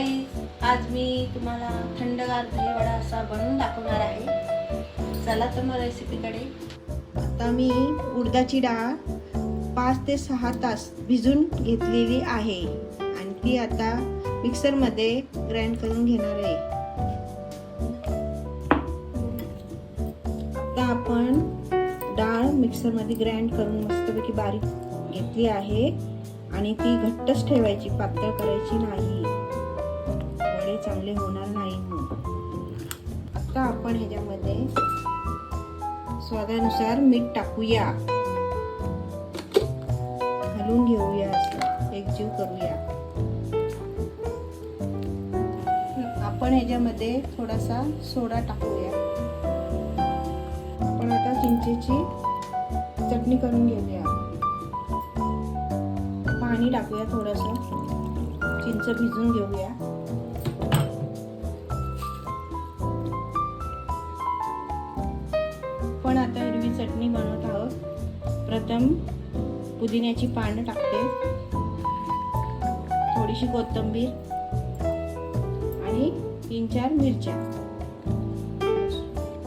गाईस, आज मी तुम्हाला थंडगार दहीवडा असा बनवून दाखवणार आहे. चला तर मग रेसिपीकडे. आता मी उडदाची डाळ 5 ते 6 तास भिजून घेतलेली आहे आणि ती आता मिक्सरमध्ये ग्राइंड करून घेणार आहे. आता आपण डाळ मिक्सरमध्ये ग्राइंड करून मस्तपैकी बारीक घेतली आहे आणि ती घट्टच ठेवायची, पातळ करायची नाही, वडे चांगले होणार नाही. आता आपण ह्याच्यामध्ये स्वादानुसार मीठ टाकूया, घालून घेऊया, असं एकजीव करूया. आपण ह्याच्यामध्ये थोडासा सोडा टाकूया. आपण आता चिंचेची चटणी करून घेऊया. पाणी टाकूया, थोडंसं चिंच भिजून घेऊया. पण आता हिरवी चटणी बनवत आहोत. प्रथम पुदिन्याची पानं टाकते, थोडीशी कोथिंबीर आणि 3-4 मिरच्या,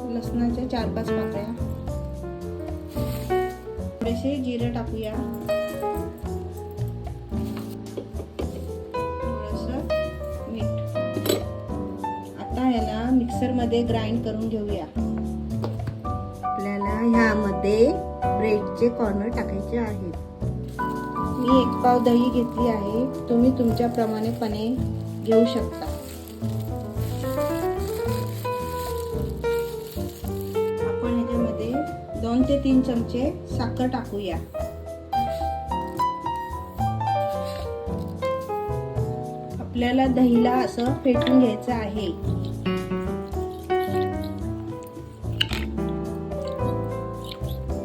लसणाच्या 4-5 पाकळ्या, थोडेसे जिरे टाकूया, याला मिक्सर मध्ये ग्राइंड करून घेऊया. आपल्याला ह्यामध्ये ब्रेडचे कॉर्नर टाकायचे आहेत. मी 1 पाव दही घेतली आहे, तुम्ही तुमच्या प्रमाणेपणे घेऊ शकता. आपण ह्याच्यामध्ये 2 ते 3 चमचे साखर टाकूया. आपल्याला दहीला असं फेटून घ्यायचं आहे.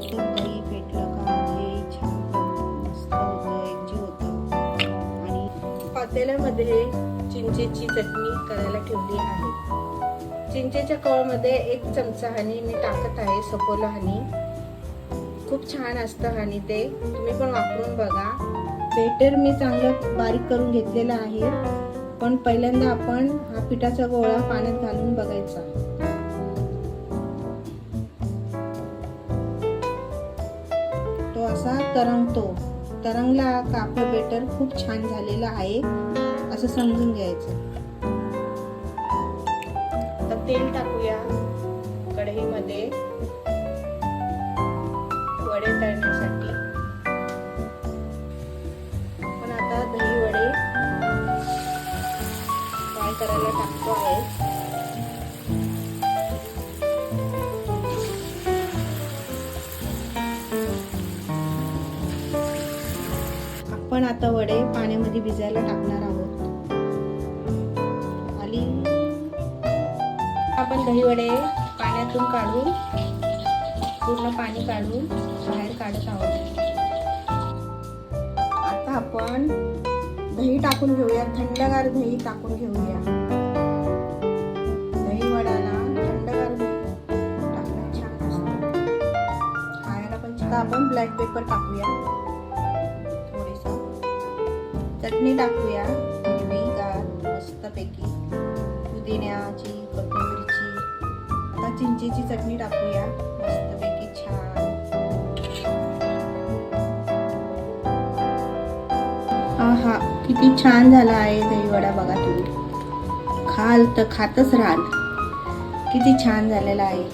दही फेटलं का हे छान मस्त होतं, एकजीव होतं. आणि पातेल्यामध्ये चिंचेची चटणी करायला ठेवली आहे. चिंचेच्या कवळमध्ये 1 चमचा हनी मी टाकत आहे, सपोला हनी. खूप छान असतं हनी, ते तुम्ही पण वापरून बघा. बेटर मी चांगलं बारीक करून घेतलेला आहे, पण पहिल्यांदा आपण हा पिठाचा गोळा पाण्यात घालून बघायचा. तो असा तरंगला का आपलं बेटर खूप छान झालेलं आहे असं समजून घ्यायचं. आता तेल टाकूया कढईमध्ये वडे तळण्यासाठी. पण आता दही वडे फ्राय करायला टाकतो आहे. आपण आता वडे पाण्यामध्ये भिजायला टाकणार आहोत. आणि आपण दही वडे पाण्यातून काढून पूर्ण पाणी काढून बाहेर काढत आहोत. आता आपण दही टाकून घेऊया, थंडगार दही टाकून घेऊया. दही वडाला थंडगार दही टाकणं छान असतं, खायला पण. आपण ब्लॅक पेपर टाकूया, थोडीसा चटणी टाकूया हिरवीगार मस्तपैकी, पुदिन्याची, कोथिंबीरची. आता चिंचेची चटणी टाकूया मस्तपैकी छान. आहा, किती छान झाला आहे दहीवडा, बघा तुम्ही खाल तर खातच राहाल. किती छान झालेला आहे.